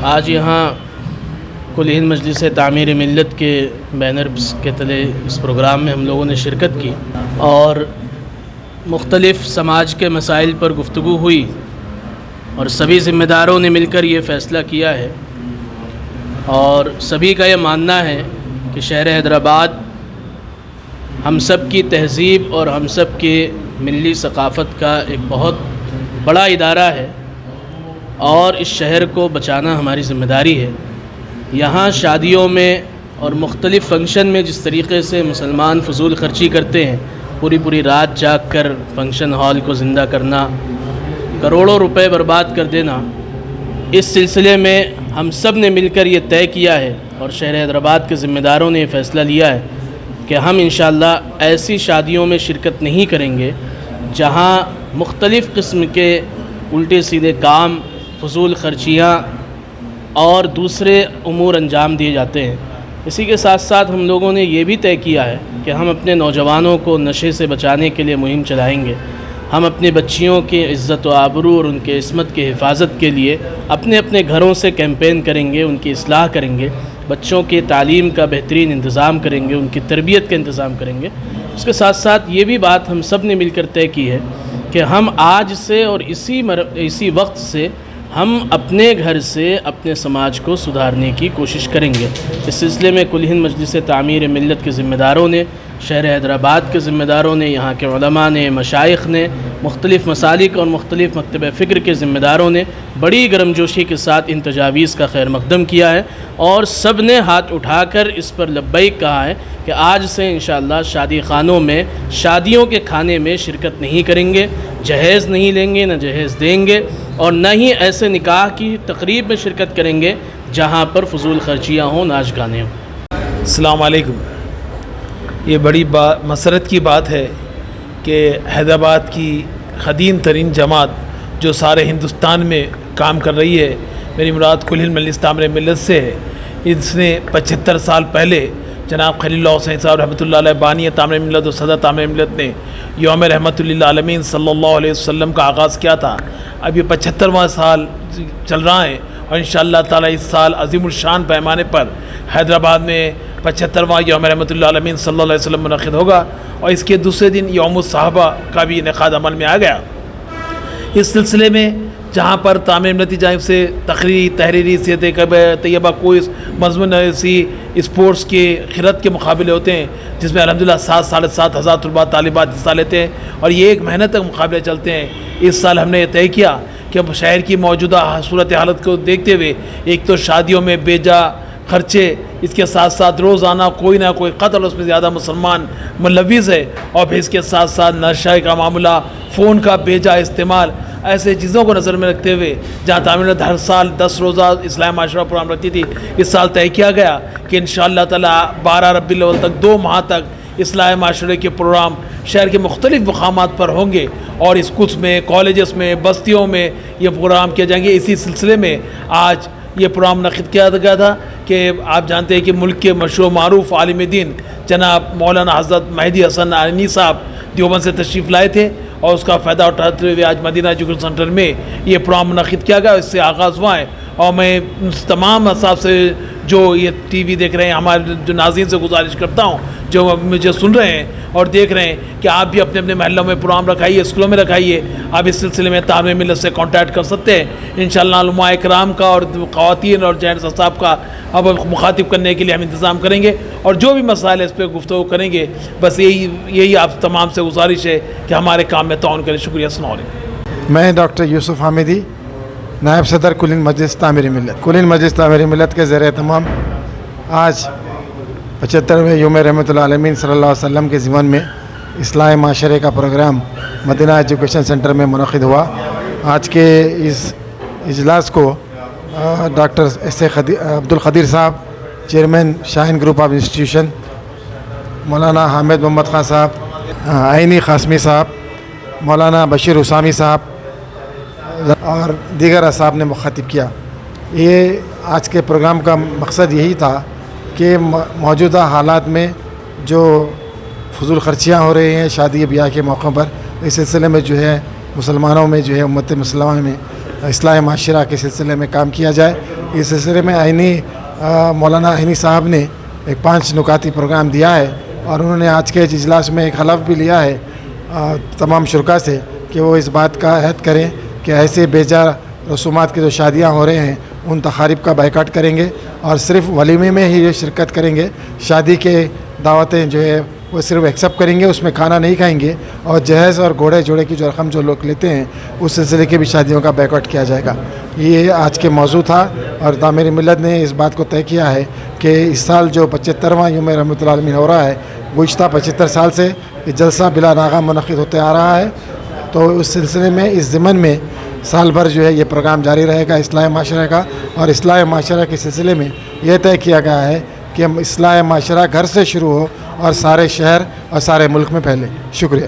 آج یہاں کل ہند مجلس تعمیر ملت کے بینر کے تلے اس پروگرام میں ہم لوگوں نے شرکت کی اور مختلف سماج کے مسائل پر گفتگو ہوئی اور سبھی ذمہ داروں نے مل کر یہ فیصلہ کیا ہے اور سبھی کا یہ ماننا ہے کہ شہر حیدرآباد ہم سب کی تہذیب اور ہم سب کے ملی ثقافت کا ایک بہت بڑا ادارہ ہے اور اس شہر کو بچانا ہماری ذمہ داری ہے۔ یہاں شادیوں میں اور مختلف فنکشن میں جس طریقے سے مسلمان فضول خرچی کرتے ہیں، پوری رات جاگ کر فنکشن ہال کو زندہ کرنا، کروڑوں روپے برباد کر دینا، اس سلسلے میں ہم سب نے مل کر یہ طے کیا ہے اور شہر حیدرآباد کے ذمہ داروں نے یہ فیصلہ لیا ہے کہ ہم انشاءاللہ ایسی شادیوں میں شرکت نہیں کریں گے جہاں مختلف قسم کے الٹے سیدھے کام، فضول خرچیاں اور دوسرے امور انجام دیے جاتے ہیں۔ اسی کے ساتھ ساتھ ہم لوگوں نے یہ بھی طے کیا ہے کہ ہم اپنے نوجوانوں کو نشے سے بچانے کے لیے مہم چلائیں گے۔ ہم اپنی بچیوں کی عزت و آبرو اور ان کے عصمت کی حفاظت کے لیے اپنے گھروں سے کیمپین کریں گے، ان کی اصلاح کریں گے، بچوں کی تعلیم کا بہترین انتظام کریں گے، ان کی تربیت کا انتظام کریں گے۔ اس کے ساتھ ساتھ یہ بھی بات ہم سب نے مل کر طے کی ہے کہ ہم آج سے اور اسی وقت سے ہم اپنے گھر سے اپنے سماج کو سدھارنے کی کوشش کریں گے۔ اس سلسلے میں کل ہند مجلس تعمیر ملت کے ذمہ داروں نے، شہر حیدرآباد کے ذمہ داروں نے، یہاں کے علماء نے، مشائخ نے، مختلف مسالک اور مختلف مکتب فکر کے ذمہ داروں نے بڑی گرم جوشی کے ساتھ ان تجاویز کا خیر مقدم کیا ہے اور سب نے ہاتھ اٹھا کر اس پر لبیک کہا ہے کہ آج سے انشاءاللہ شادی خانوں میں شادیوں کے کھانے میں شرکت نہیں کریں گے، جہیز نہیں لیں گے، نہ جہیز دیں گے اور نہ ہی ایسے نکاح کی تقریب میں شرکت کریں گے جہاں پر فضول خرچیاں ہوں، ناچ گانے ہوں۔ السلام علیکم۔ یہ بڑی مسرت کی بات ہے کہ حیدرآباد کی قدیم ترین جماعت جو سارے ہندوستان میں کام کر رہی ہے، میری مراد کل ہند مجلس تعمیر ملت سے ہے، اس نے 75 سال پہلے جناب خلیل اللہ حسین صاحب رحمۃ اللہ علیہ بانی تعمیر ملت اور صدر تعمیر ملت نے یوم رحمت للعالمین صلی اللہ علیہ وسلم کا آغاز کیا تھا۔ اب یہ 75واں سال چل رہا ہے اور انشاءاللہ تعالی اس سال عظیم الشان پیمانے پر حیدرآباد میں 75واں یوم رحمت للعالمین صلی اللہ علیہ وسلم منعقد ہوگا اور اس کے دوسرے دن یوم الصحابہ کا بھی انعقاد عمل میں آ گیا۔ اس سلسلے میں جہاں پر تعمیر ملتی جانب سے تحریری سیرت طیبہ کوئی مضمون ایسی اسپورٹس کے خیرت کے مقابلے ہوتے ہیں جس میں الحمدللہ 7,500 ہزار طلباء طالبات حصہ لیتے ہیں اور یہ ایک مہینہ تک مقابلے چلتے ہیں۔ اس سال ہم نے یہ طے کیا کہ شہر کی موجودہ صورت حالت کو دیکھتے ہوئے ایک تو شادیوں میں بے جا خرچے، اس کے ساتھ ساتھ روزانہ کوئی نہ کوئی قتل اس میں زیادہ مسلمان ملوث ہے، اور پھر اس کے ساتھ ساتھ نشہ کا معاملہ، فون کا بے جا استعمال، ایسے چیزوں کو نظر میں رکھتے ہوئے جہاں تعمیر ملت ہر سال 10 روزہ اسلامی معاشرہ پروگرام رکھتی تھی، اس سال طے کیا گیا کہ انشاءاللہ تعالی 12 ربیع الاول تک 2 ماہ تک اصلاح معاشرے کے پروگرام شہر کے مختلف مقامات پر ہوں گے اور اسکولس میں، کالجز میں، بستیوں میں یہ پروگرام کیے جائیں گے۔ اسی سلسلے میں آج یہ پروگرام منعقد کیا گیا تھا کہ آپ جانتے ہیں کہ ملک کے مشہور معروف عالم دین جناب مولانا حضرت مہدی حسن عینی صاحب دیوبند سے تشریف لائے تھے اور اس کا فائدہ اٹھاتے ہوئے آج مدینہ ایجوکیشن سینٹر میں یہ پروگرام منعقد کیا گیا، اس سے آغاز ہوا ہے۔ اور میں تمام اصحاب سے جو یہ ٹی وی دیکھ رہے ہیں، ہمارے جو ناظرین سے گزارش کرتا ہوں جو مجھے سن رہے ہیں اور دیکھ رہے ہیں کہ آپ بھی اپنے محلوں میں پروگرام رکھائیے، اسکولوں میں رکھائیے۔ آپ اس سلسلے میں تعمیر ملت سے کانٹیکٹ کر سکتے ہیں۔ انشاءاللہ علماء اکرام کا اور خواتین اور جینٹس اصحاب کا اب مخاطب کرنے کے لیے ہم انتظام کریں گے اور جو بھی مسائل اس پہ گفتگو کریں گے، بس یہی آپ تمام سے گزارش ہے کہ ہمارے کام میں تعاون کریں۔ شکریہ۔ السلام علیکم۔ میں ڈاکٹر یوسف حامدی، نائب صدر کل ہند مجلس تعمیر ملت۔ کل ہند مجلس تعمیر ملت کے زیر اہتمام آج 75ویں یوم رحمت العالمین صلی اللہ علیہ وسلم کے ضمن میں اصلاح معاشرے کا پروگرام مدینہ ایجوکیشن سینٹر میں منعقد ہوا۔ آج کے اس اجلاس کو ڈاکٹر عبدالقدیر صاحب، chairman Shaheen group of institution, مولانا حامد محمد خان صاحب، عینی قاسمی صاحب، مولانا بشیر اسامی صاحب اور دیگر اصحاب نے مخاطب کیا۔ یہ آج کے پروگرام کا مقصد یہی تھا کہ موجودہ حالات میں جو فضول خرچیاں ہو رہی ہیں شادی بیاہ کے موقعوں پر، اس سلسلے میں جو ہے مسلمانوں میں جو ہے امت مسلمہ میں اصلاح معاشرہ کے سلسلے میں کام کیا جائے. اس سلسلے میں مولانا عینی صاحب نے ایک 5 نکاتی پروگرام دیا ہے اور انہوں نے آج کے اجلاس میں ایک حلف بھی لیا ہے تمام شرکا سے کہ وہ اس بات کا عہد کریں کہ ایسے بیجا رسومات کی جو شادیاں ہو رہے ہیں ان تقاریب کا بائیکاٹ کریں گے اور صرف ولیمے میں ہی یہ شرکت کریں گے. شادی کے دعوتیں جو ہے وہ صرف ایکسیپٹ کریں گے, اس میں کھانا نہیں کھائیں گے, اور جہیز اور گھوڑے جوڑے کی جو رقم جو لوگ لیتے ہیں اس سلسلے کی بھی شادیوں کا بائیکاٹ کیا جائے گا. یہ آج کے موضوع تھا اور تعمیر ملت نے اس بات کو طے کیا ہے کہ اس سال جو 75واں یوم رحمۃ العالمین ہو رہا ہے, گزشتہ 75 سال سے یہ جلسہ بلا ناغہ منعقد ہوتے آ رہا ہے. تو اس سلسلے میں اس ضمن میں سال بھر جو ہے یہ پروگرام جاری رہے گا اصلاح معاشرہ کا, اور اصلاح معاشرہ کے سلسلے میں یہ طے کیا گیا ہے کہ اصلاح معاشرہ گھر سے شروع ہو اور سارے شہر اور سارے ملک میں پھیلے. شکریہ.